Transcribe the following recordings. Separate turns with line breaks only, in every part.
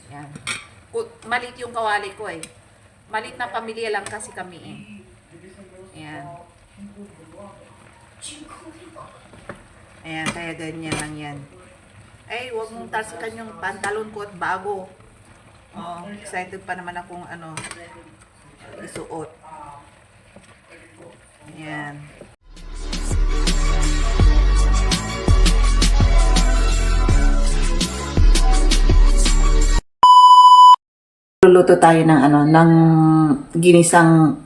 Yan. Malit yung kawali ko eh. Malit na pamilya lang kasi kami eh. Ayan. Ayan, kaya ganyan lang yan. Ay, huwag mong talsikan yung pantalon ko at bago. Oh, excited pa naman akong isuot. Ayan. Luluto tayo ng ginisang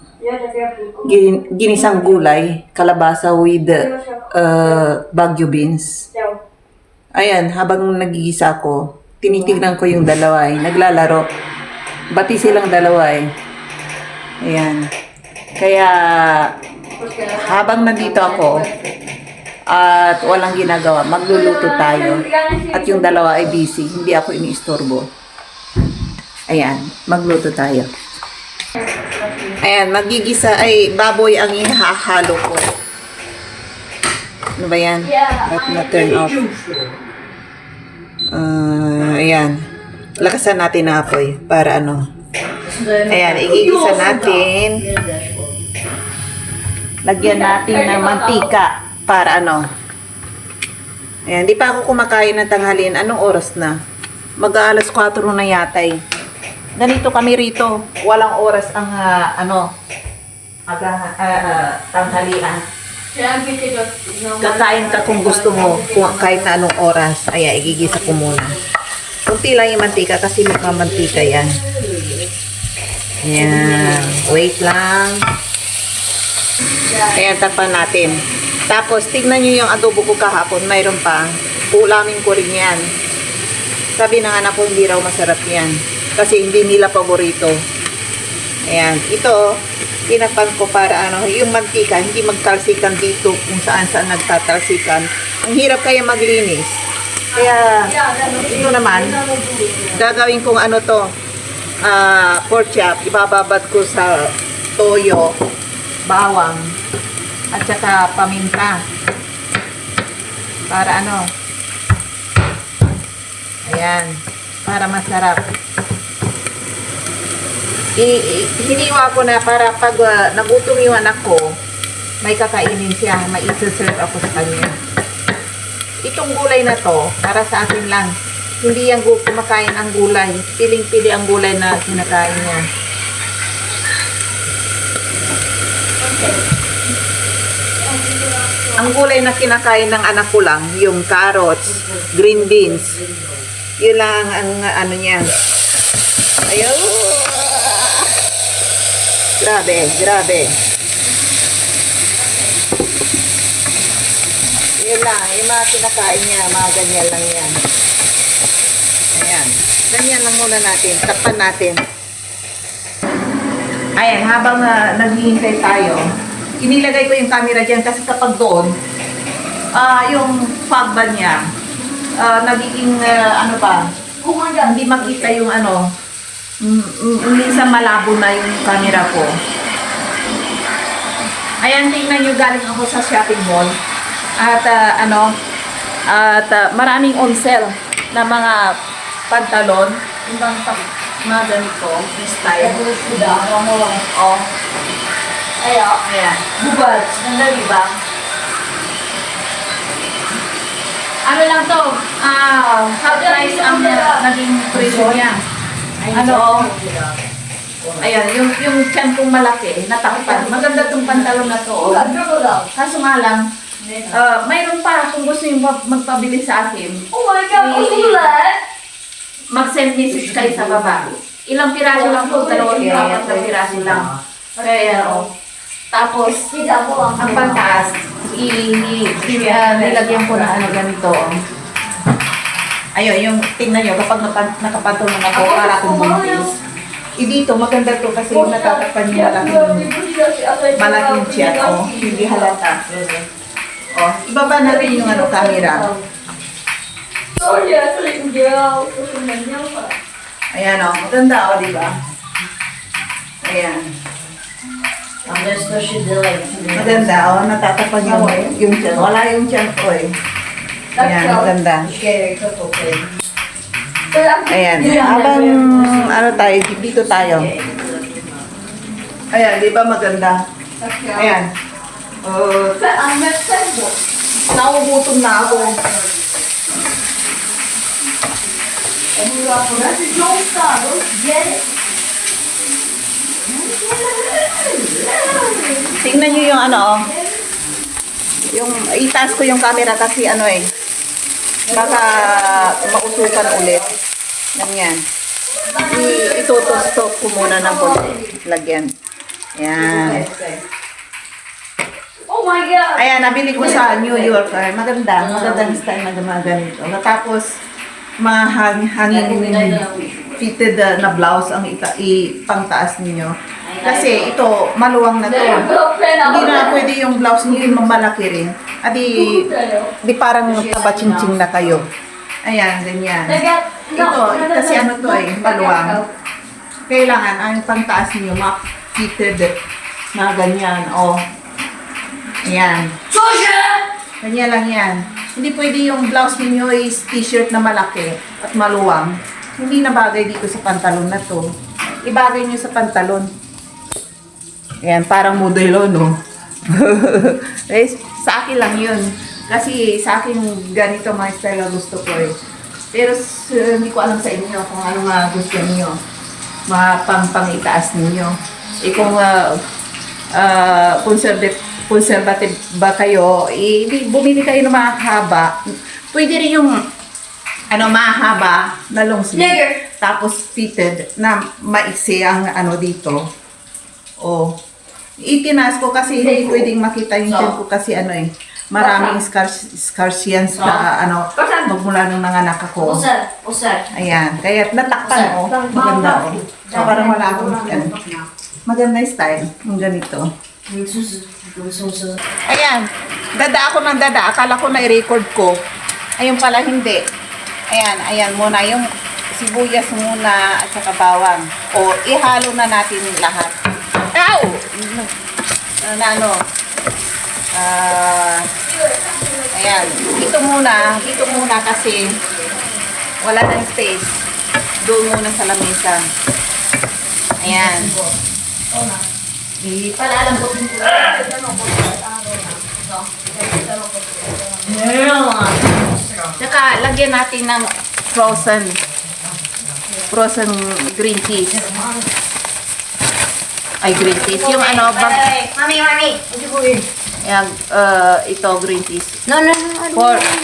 gulay, kalabasa with Baguio beans. Ayan, habang nagigisa ko, tinitignan ko yung dalawa eh, naglalaro. Bati silang dalawa eh. Ayan. Kaya habang nandito ako at walang ginagawa, magluluto tayo. At yung dalawa ay busy, hindi ako iniistorbo. Ayan, magluto tayo. Ayan, magigisa ay baboy ang ihahalo ko. Ano ba yan? Ba't na-turn off? Ayan. Lakasan natin na apoy para ano. Ayan, igigisa natin. Lagyan natin ng mantika para ano. Ayan, di pa ako kumakain ng tanghalian. Anong oras na? Mag-aalas 4 na yata eh. Ganito kami rito. Walang oras ang tanghalian. Kakain ka kung gusto mo, kung kahit na anong oras. Ay, igigisa ko muna. Kunti lang yung mantika kasi magmamantika yan. Ayan. Wait lang. Ayan, tapan natin. Tapos, tignan nyo yung adobo ko kahapon. Mayroon pa. Ulamin ko rin yan. Sabi ng anak ko, hindi raw masarap yan. Kasi hindi nila paborito. Ayan. Ito, tinapan ko para yung mantika, hindi magtalsikan dito kung saan nagtatalsikan. Ang hirap kaya maglinis. Kaya, ito naman, gagawin kong pork chop. Ibababad ko sa toyo, bawang, at saka paminta. Para ayan, para masarap. Hiniwa ko na para pag nagutom yung anak ko, may kakainin siya, may isa-serve ako sa kanya. Itong gulay na to, para sa akin lang. Hindi yan kumakain ang gulay. Piling-pili ang gulay na kinakain niya. Ang gulay na kinakain ng anak ko lang, yung carrots, green beans. Yun lang ang niya. Ayun. Grabe, grabe. Yun lang, yung mga kinakain niya, mga ganyan lang yan. Ayan. Ganyan lang muna natin. Tapan natin. Ayan, habang naghihintay tayo, inilagay ko yung camera dyan kasi kapag doon, yung fog ba niya, nagiging, hindi makita yung minsan malabo na yung camera ko. Ayan, tingnan nyo, galing ako sa shopping mall. At maraming on sale na mga pantalon. Yung bang mga ganito, style. Oh. Ayan. Bubad. Ganda, diba? Ano lang to? Half price ang naging presyo niya. Ayan, yung tiyan kong malaki, natakpan. Maganda tong pantalon na to. Kaso nga lang, mayroon pa kung gusto yung magpabili sa akin.
Oh my God,
mag-send message kayo sa baba. Ilang piraso lang po, 2 piraso lang. Kaya, tapos, ang pantaas, nilagyan ko na ganito. Ayun, yung tingnan nyo, kapag nakapatulong ako, para akong buntis. Dito, maganda to kasi natatapan yung malaking tiyan. Hindi halata. Ibaba natin yung camera. Ayan maganda diba? Ayan. Maganda natatapan yung tiyan. Wala yung tiyan ko eh. Ayan, maganda. Ayan. Habang ano tayo, dito tayo. Ayan, di ba maganda? Ayan. Naubutom na ako. Tingnan nyo yung ano, oh. Yung, itaas ko yung camera kasi ano eh. Baka mausukan ulit. Ganyan. Itutustok ko muna ng konti. Lagyan. Ayan.
Oh my god!
Ayan, nabili ko sa New York. Maganda. Magandang style na mga ganito. Tapos, hanging fitted na blouse ang ipangtaas ninyo. Kasi ito, maluwang na to. Hindi na pwede yung blouse niyo yung malaki rin. At di parang tabachincing na kayo. Ayan, ganyan. Ito, kasi ano to eh, maluwang. Kailangan ang pangtaas niyo fitted na ganyan. O, ayan. Ganyan lang yan. Hindi pwede yung blouse niyo is t-shirt na malaki at maluwang. Hindi na bagay dito sa pantalon na to. Ibagay niyo sa pantalon. Ayan, parang modelo, no? Eh, sa akin lang yun. Kasi sa akin ganito mga style na gusto ko eh. Pero hindi ko alam sa inyo kung ano nga gusto niyo. Pang-itaas ninyo. Eh kung conservative ba kayo, eh, bumili kayo ng mahaba. Pwede rin yung ano, mahaba na long sleeve. Tapos fitted na maiksi ang ano dito. Oh. Itinaas ko kasi hindi pwedeng makita yung tiyan ko kasi ano eh. Maraming scars yan sa ano, magmula nung nanganak ako. Ayan, kaya natakpan oh. Maganda oh. So, parang wala akong ano. Maganda yung style, yung ganito. Ayan, dada ako ng dada. Akala ko na-record ko. Ayun pala hindi. Ayan, ayan muna yung sibuyas muna at saka bawang. O, ihalo na natin lahat. Ow! Ano? Ayan. Dito muna kasi wala nang space. Doon muna sa lamesa. Ayan. Palaalam ko din Tsaka, lagyan natin ng frozen green cheese. Ay, green cheese. Yung ano,
Mami!
Yan, ito, green cheese.
No.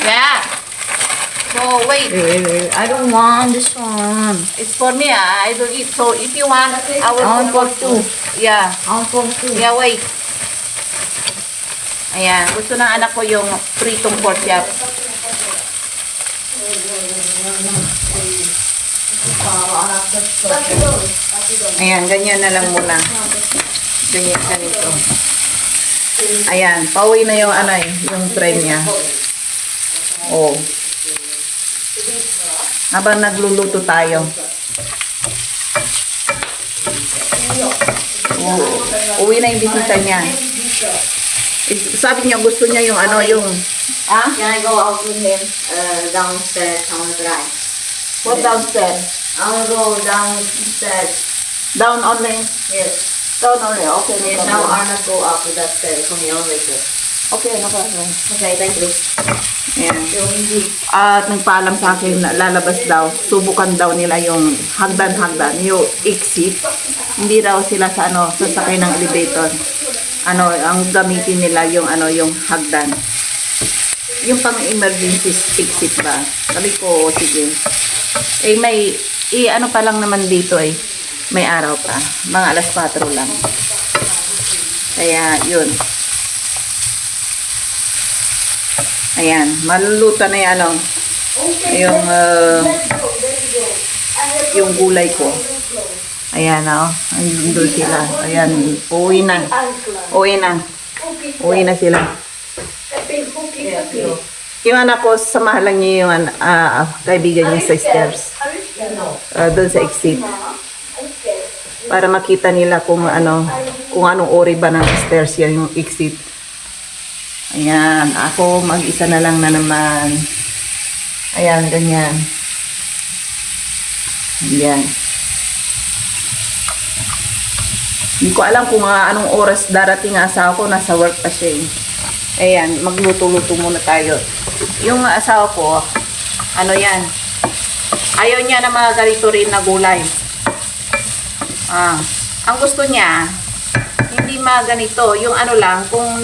Yeah. So, wait.
I don't want this one.
It's for me, I don't eat. So, if you want, I will
I want
put
for two.
Yeah.
I'll go too.
Yeah, wait. Ayan, gusto ng anak ko yung pritong pork chop. Ayan, ganyan na lang muna. Ganyan, ganito. Ayan, pauwi na yung ano eh, yung tray niya. Oh. Habang nagluluto tayo. Oh, uwi na yung bisita niya. Sabi niya, gusto niya yung ano, yung... Ah?
Can I go out with him downstairs? I want to try.
What downstairs?
I want to go downstairs.
Down only?
Yes.
Down only, okay.
Yes,
No
now
problem.
Arnold go up with that stairs from the elevator.
Okay, no problem.
Okay, thank you.
Ayan. At nagpaalam sa akin na lalabas daw, subukan daw nila yung hagdan-hagdan, yung exit. Hindi daw sila sa ano, sasakay ng elevator. Ano, ang gamitin nila yung ano, yung hagdan. Yung pang emergency exit ba? Sabi ko, sige. Eh may, ano pa lang naman dito eh. May araw pa. Mga alas 4 lang. Kaya, yun. Ayan, maluluto na yung ano, yung gulay ko. Ayan, andun sila. Ayan, uwi na. Uwi na sila. Yung anak ko, samahan lang niya yung kaibigan niya sa stairs. Doon sa exit. Para makita nila kung anong ori ba ng stairs yan, yung exit. Ayan, ako mag-isa na lang na naman. Ayan, ganyan. Yan. Hindi ko alam kung anong oras darating ang asawa ko. Nasa work pa siya eh. Ayan, magluto-luto muna tayo. Yung asawa ko, ano yan, ayaw niya na mga ganito rin na gulay. Ang gusto niya, hindi mga ganito. Yung ano lang, kung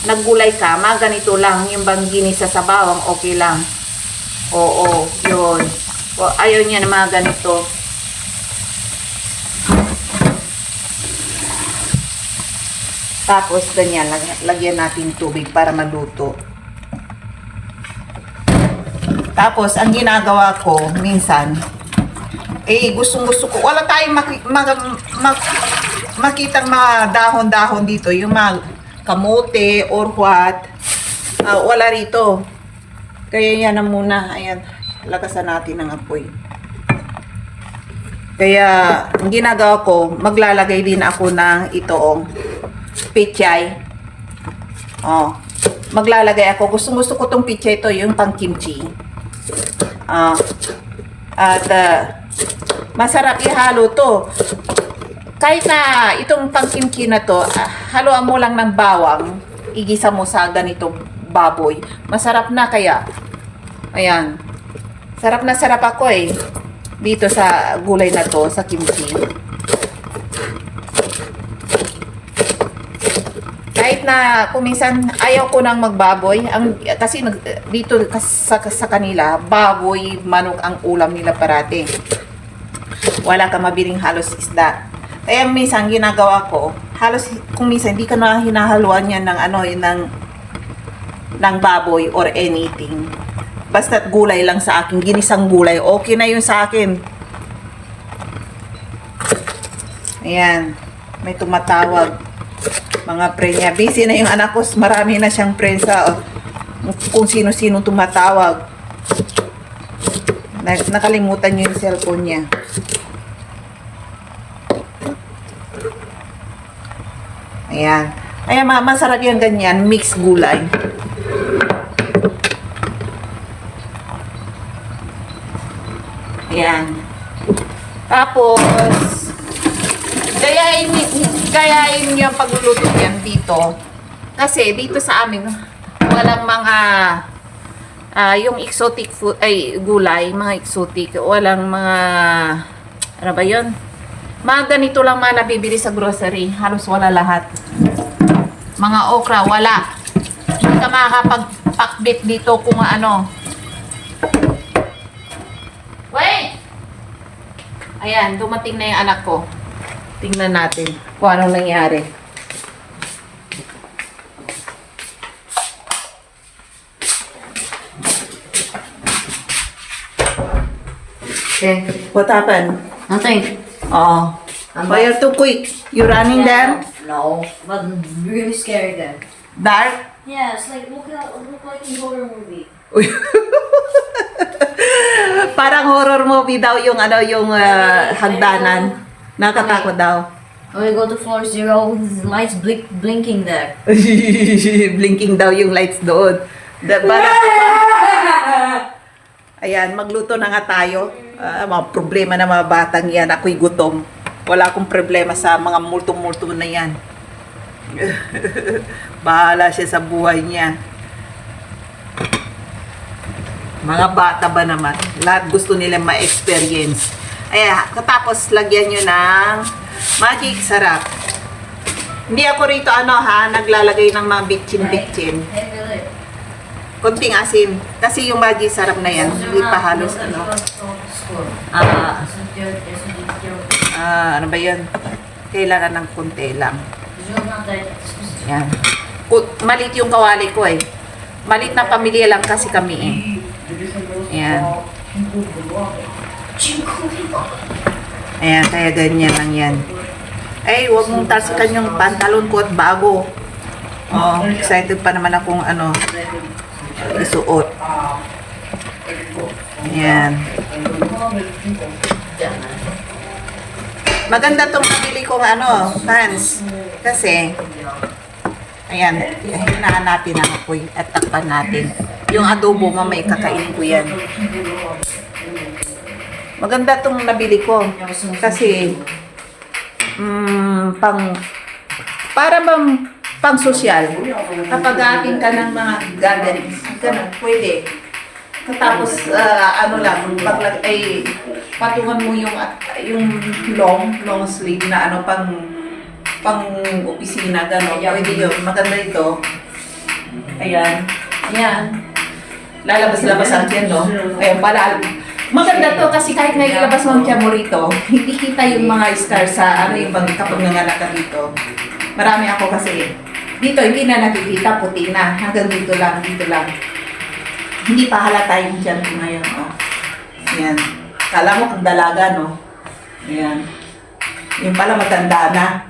naggulay ka, mga ganito lang. Yung bang ginisa sa bawang, okay lang. Oo, yun. Ayaw niya na mga ganito. Tapos, ganyan, lagyan natin tubig para maluto. Tapos, ang ginagawa ko, minsan, gustong-gusto ko, wala tayong makitang mga dahon-dahon dito, yung mga kamote or what, wala rito. Kaya yan na muna, ayan, lakasan natin ang apoy. Kaya, ang ginagawa ko, maglalagay din ako ng itoong pichay. Maglalagay ako. Gustong-gusto ko tong pichay ito, yung pang kimchi. Masarap ihalo to. Kahit na itong pang kimchi na to, haluan mo lang ng bawang, igisa mo sa ganitong baboy. Masarap na kaya. Ayan. Sarap na sarap ako eh. Dito sa gulay na to, sa kimchi. Kahit na kuminsan ayaw ko nang magbaboy, kasi dito sa kanila, baboy, manok ang ulam nila parati. Wala ka mabiling halos isda. Kaya minsan ginagawa ko, halos kung minsan hindi ka na hinahaluan yan ng ng baboy or anything. Basta't gulay lang sa akin, ginisang gulay, okay na yun sa akin. Ayan, may tumatawag. Mga friend niya. Busy na yung anak ko. Marami na siyang friends sa kung sino-sino tumatawag. Nakalimutan niyo yung cellphone niya. Ayan. Ayan, masarap yan ganyan. Mixed gulay. Ayan. Tapos, gayahin niyo ang pagluluto niyan dito. Kasi dito sa amin, walang mga yung exotic food, gulay, mga exotic. Walang mga, ano ba yun? Mga ganito lang mga nabibili sa grocery. Halos wala lahat. Mga okra, wala. Hindi ka makakapagpakbit dito kung ano. Wait! Ayan, dumating na yung anak ko. Tingnan natin kung anong nangyari.
Okay.
What happened?
Nothing.
Oh. Why you're too quick? You running there?
No, but really scary then.
Dark?
Yeah, it's like look like a horror movie.
Uy. Parang horror movie daw yung yung hagdanan. Nakatakot daw.
When we go to floor 0, lights blinking there.
Blinking daw yung lights doon. Ayan, magluto na nga tayo. Mga problema na mga batang yan. Ako'y gutom. Wala akong problema sa mga multo-multo na yan. Bahala siya sa buhay niya. Mga bata ba naman? Lahat gusto nila ma-experience. Ayan, katapos lagyan nyo ng magic sarap. Hindi ako rito naglalagay ng mga bitchin-bitchin. Konting asin. Kasi yung magic sarap na yan, hindi pa halos ano ba yun? Kailangan ng konti lang. Yan. Malit yung kawali ko eh. Malit na pamilya lang kasi kami eh. Yan. Ayan, kaya ganyan lang yan. Ay, huwag mong talsikan yung pantalon ko at bago. Oh, excited pa naman akong isuot. Ayan. Maganda tong nabili kong pants. Kasi, ayan, hinaan natin ang apoy at takpan natin. Yung adobo, mamay kakain ko yan. Maganda tong nabili ko. Kasi, para bang pang sosyal. Kapag atin ka ng mga gatherings, ganun, pwede. Tapos, patungan mo yung long sleeve na pang opisina, gano'n. Pwede yun. Maganda ito. Ayan. Ayan. Lalabas-labas ang tiyan, no? Ayan, maganda to kasi kahit na ilabas mo ang tiyan mo rito, hindi kita yung mga scar sa kapag nanganak ka dito. Marami ako kasi. Dito, hindi na nakikita, puti na. Hanggang dito lang. Hindi pa halata yung tiyan ko ngayon, oh. Ayan. Kala mo kung dalaga, no? Ayan. Yung pala matanda na.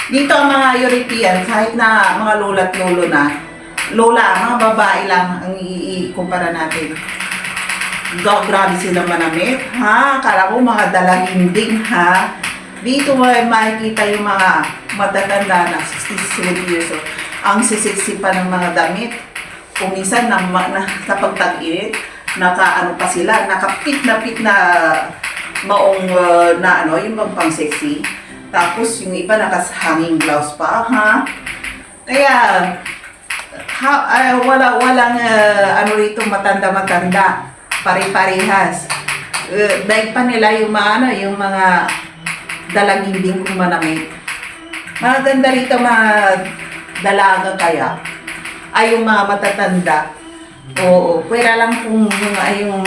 Dito ang mga European, kahit na mga lola't lolo na, mga babae lang ang ikumpara natin. Grabe silang manamit. Ha? Kala ko mga dalaginding, ha? Dito makikita yung mga matatanda na 67 years old. Ang sisiksi pa ng mga damit. Kung minsan kapag tag-init, naka-ano pa sila, nakapit na maong yung bang pang sexy. Tapos yung iba naka-hanging blouse pa, ha? Kaya walang rito matanda, pare-parehas. Daig pa nila yung mga dalaginding kung manamit. Maganda rito mga dalaga kaya. Ay yung mga matatanda. Oo, pwera lang kung yung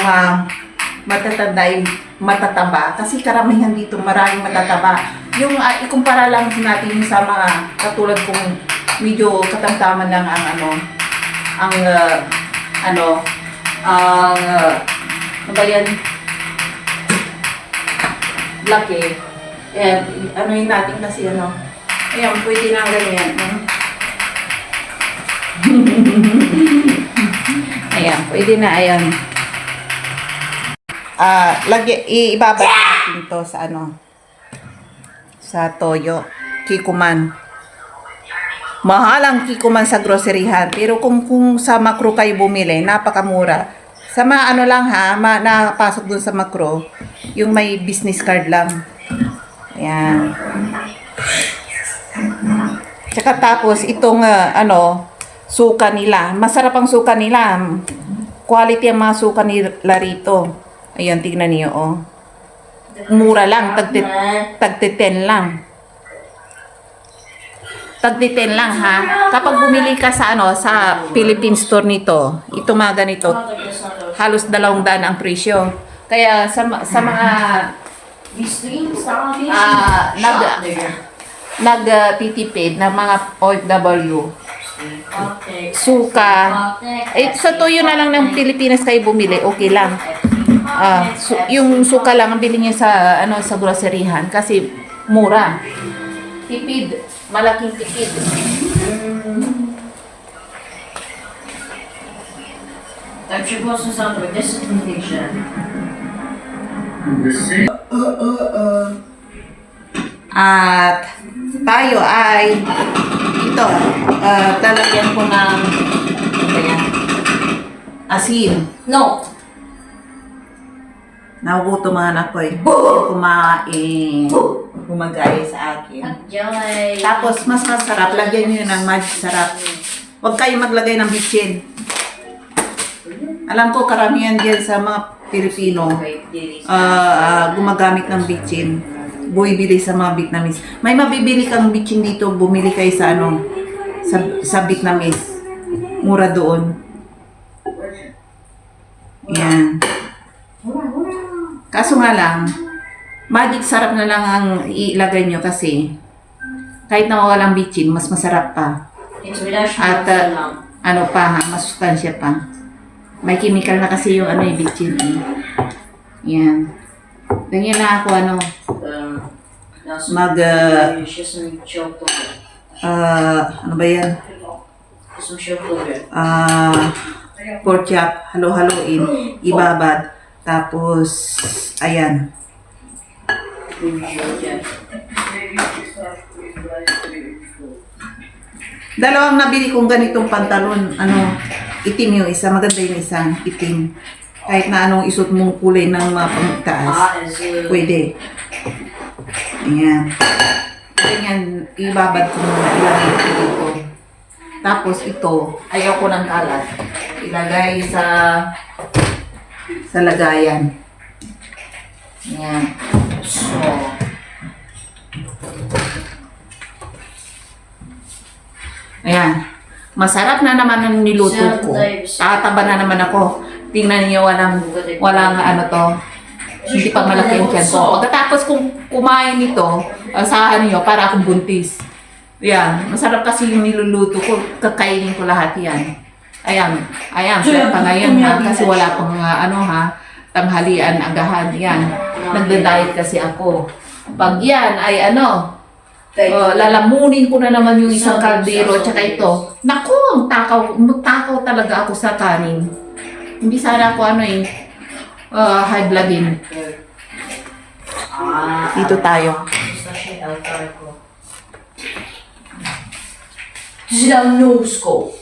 matatanda yung matataba. Kasi karamihan dito maraming matataba. Yung ikumpara lang natin sa mga katulad kung medyo katamtaman lang ano ba yan? Laki. Ayan, yun natin kasi ayan, pwede na ganyan. Ayan, pwede na, ayan. Ibabad natin to sa sa Toyo, Kikuman. Mahal ang Kikuman sa groceryhan, pero kung sa Makro kayo bumili, napakamura. Sa lang ha, napasok dun sa Makro, yung may business card lang. Ayan. Tsaka tapos itong suka nila. Masarap ang suka nila. Quality ang mga suka nila rito. Ayan, tignan niyo, oh. Mura lang, tagti-10 lang. Tagti-10 lang, ha. Kapag bumili ka sa sa Philippine store nito, ito mga ganito, halos 200 ang presyo. Kaya sa mga nagtitipid na mga OFW, suka, sa Toyo na lang ng Pilipinas kayo bumili, okay lang. Yung suka lang ang bilhin niyo sa sa groceryhan kasi mura. Tipid, malaking tipid. At tayo ay ito, talagyan ko ng asin.
No.
Nagugutom mga anak ko eh. Kumain. Gumagaya sa akin.
Enjoy.
Tapos mas masarap, lagyan nyo ng magic sarap. Huwag kayong maglagay ng bitchin. Alam ko karamihan diyan sa mga Pilipino gumagamit ng bitchin. Bumibili sa mga Vietnamese. May mabibili kang bitchin dito, bumili kayo sa sa Vietnamese. Mura doon. Yan. Kaso nga lang, magic sarap na lang ang ilagay nyo kasi kahit na walang bitchin, mas masarap pa. At masustansya pa. May chemical na kasi yung yung bitchin eh. Yan. Ganyan na ako ano ba yan? Pork chop, halo-haloin, ibabad. Tapos, ayan. Dalawang nabili kong ganitong pantalon. Itim yung isa. Maganda yung isa. Itim. Kahit na anong isuot mong kulay ng mga pangtaas. Pwede. Ayan. Ganyan, ibabad ko muna. Ilagay ko dito. Tapos ito, ayaw ko ng kalat. Ilagay sa lagayan. Ayan. So, ayan. Masarap na naman ang niluto ko. Tataba na naman ako. Tingnan niyo, walang ano to. Hindi pa malaki ang tiyan ko. Pagkatapos kung kumain nito, asahan niyo, para akong buntis. Ayan. Masarap kasi yung niluluto ko. Kakainin ko lahat yan. Ayan. Ayan. Sarap pa ngayon ha. Kasi wala pang tanghalian, agahan. Yan. Nagda-diet kasi ako. Pag yan ay lalamunin ko na naman yung isang kaldero tsaka ito. Naku, takaw talaga ako sa kanin. Hindi sana ako high bloodin. Dito tayo.
Sila nose ko.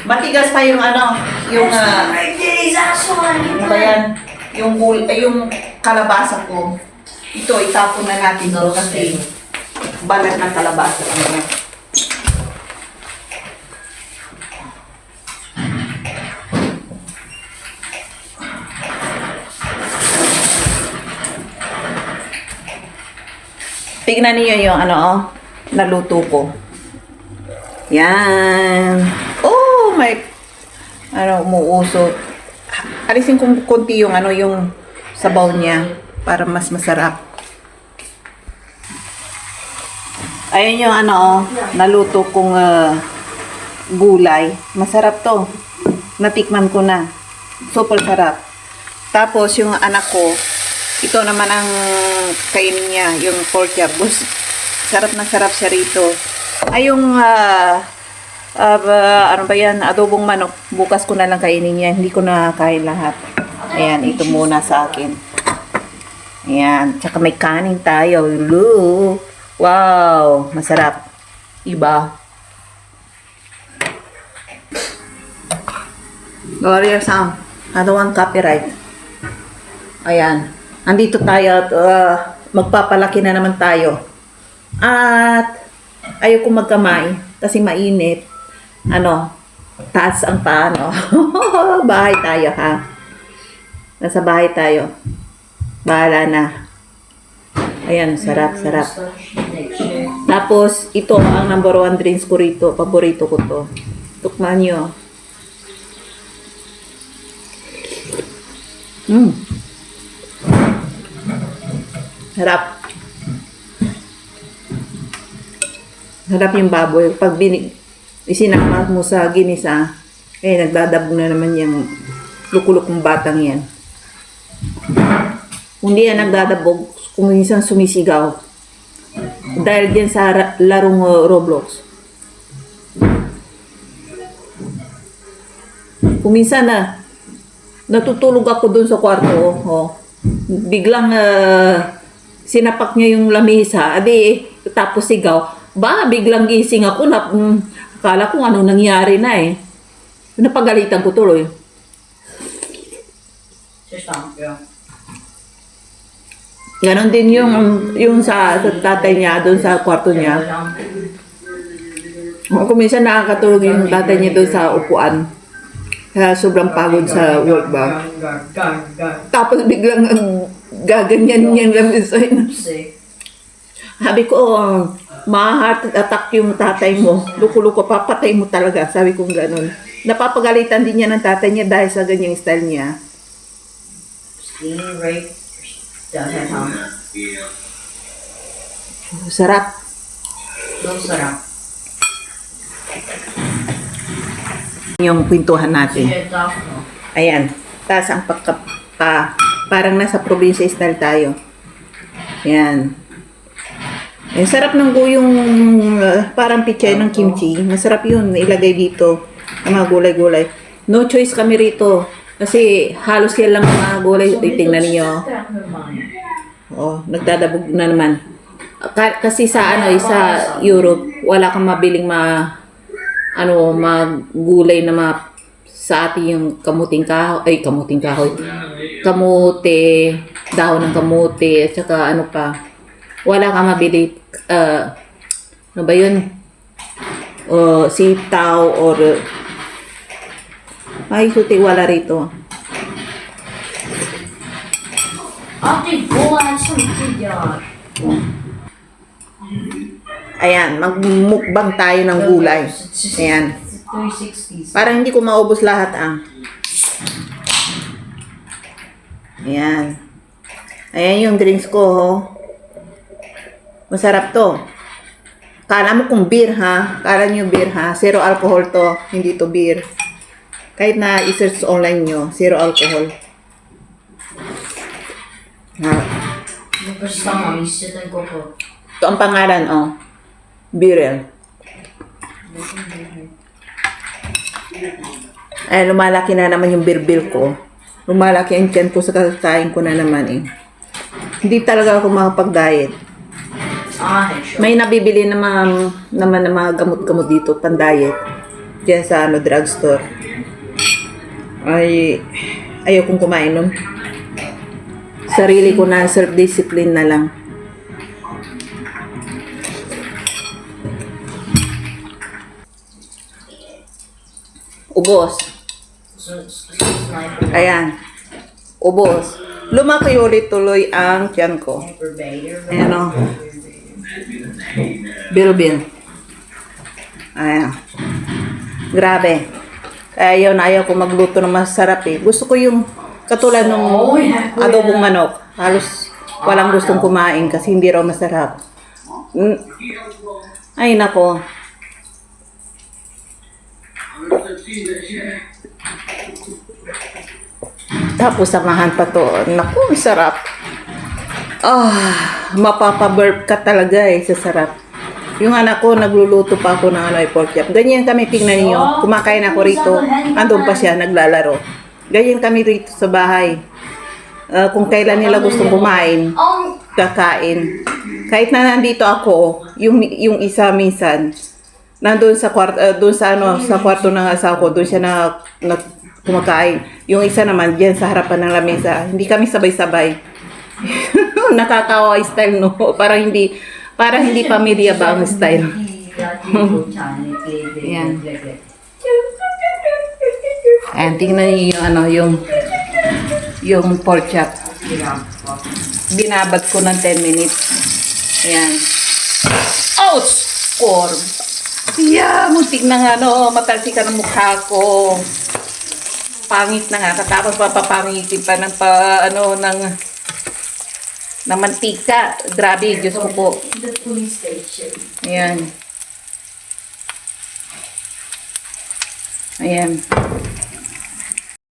Matigas pa yung ano ba yan? Yung kalabasa ko. Ito, itapon na natin to kasi balat ng kalabasa lang yan. Tignan niyo yung naluto ko. Yan. Oh my, umuusot. Alisin ko konti yung yung sabaw niya para mas masarap. Ayun yung naluto kong gulay. Masarap to. Natikman ko na. Super sarap. Tapos yung anak ko, ito naman ang kainin niya, yung pork carbos. Sarap na sarap siya rito. Ay, yung ano ba yan, adobong manok. Bukas ko na lang kainin niya. Hindi ko na kain lahat. Ayan, ito muna sa akin. Ayan, tsaka may kanin tayo. Look! Wow! Masarap. Iba. Warrior sound. I don't want copyright. Ayan. Andito tayo at magpapalaki na naman tayo. At ayoko magkamay kasi mainit. Taas ang paano. Bahay tayo ha. Nasa bahay tayo. Bahala na. Ayan, sarap. Tapos, ito ang number 1 drinks ko rito. Paborito ko to. Tukman nyo. Harap. Harap yung baboy. Pag isinama mo sa ginisa, nagdadabog na naman yung lukulukong batang yan. Hindi yan nagdadabog, kung minsan sumisigaw. Dahil din sa larong Roblox. Kung minsan natutulog ako dun sa kwarto, biglang sinapak niya yung lamesa, tapos sigaw, biglang gising ako, akala ko ano nangyari na napagalitan ko tuloy. Ganon din yung sa tatay niya, doon sa kwarto niya. Kung minsan nakakatulog yung tatay niya doon sa upuan. Kaya sobrang pagod sa work ba. Tapos biglang gaganyan niyang lamesa. Sabi ko, ma-heart attack yung tatay mo. Luko-luko, papatay mo talaga. Sabi ko gano'n. Napapagalitan din niya ng tatay niya dahil sa ganyang style niya. Sarap.
Sarap.
Yung pintuhan natin. Ayan. Taas ang parang nasa probinsya style tayo. Ayan. Ang sarap ng guyong parang pichay ng kimchi. Masarap yun. Ilagay dito. Ang mga gulay-gulay. No choice kami rito. Kasi halos yan lang mga gulay. Tingnan niyo. Oh, nagdadabog na naman. Kasi sa sa Europe, wala kang mabiling magulay na sa atin yung kamuting kahoy. Kamote, dahon ng kamote, at saka ano pa. Wala kang mabili, ano ba yun? Sitaw or ay, suti wala rito.
Ate, go ahead some food yan.
Ayan, magmukbang tayo ng gulay. Ayan.
360s.
Parang hindi ko maubos lahat Ayan. Ayan yung drinks ko, Masarap to. Kala mo kung beer, ha? Kala nyo beer, ha? Zero alcohol to. Hindi to beer. Kahit na i-search online nyo, zero alcohol. Ha?
Kasama, isitan ko po.
Ito ang pangalan, Birel. Ay, lumalaki na naman yung birbil ko. Lumalaki ang tiyan ko sa kakain ko na naman Hindi talaga ako makapag-diet.
Sure.
May nabibili naman ng mga gamot-gamot dito, pan-diet. Diyan sa drugstore. Ay, ayaw kong kumain nun. Sarili ko na, self-discipline na lang. Ubos. Ayan. Ubos. Lumaki ulit tuloy ang tiyan ko. Ayan Bilbil. Ayan. Grabe. Kaya ayaw ko magluto ng masarap Gusto ko yung katulad ng adobong manok. Halos walang gustong kumain kasi hindi raw masarap. Ay, nako. Tapos samahan pa to. Naku, ang sarap. Mapapaburp ka talaga sa sarap. Yung anak ko, nagluluto pa ako ng pork chop. Ganyan kami, tingnan niyo. Kumakain ako rito. Andun pa siya, naglalaro. Ganyan kami rito sa bahay. Kung kailan nila gustong kumain, kakain. Kahit na nandito ako, yung isa minsan, nandun sa kwarto, sa kwarto ng asawa ko, doon siya na kumakain. Yung isa naman, diyan sa harapan ng lamesa. Hindi kami sabay-sabay. Nakakawa style, no? Parang hindi pamilya ba ang style. Ayan. Ayan, tingnan niyo yung pork chop. Binabad ko ng 10 minutes. Ayan. Ouch! Score! Yeah, muntik na matalsikan ang mukha ko. Pangit na nga. Tapos papapangitin pa ng mantika. Grabe, Diyos ko po.
The police station.
Ayan. Ayan.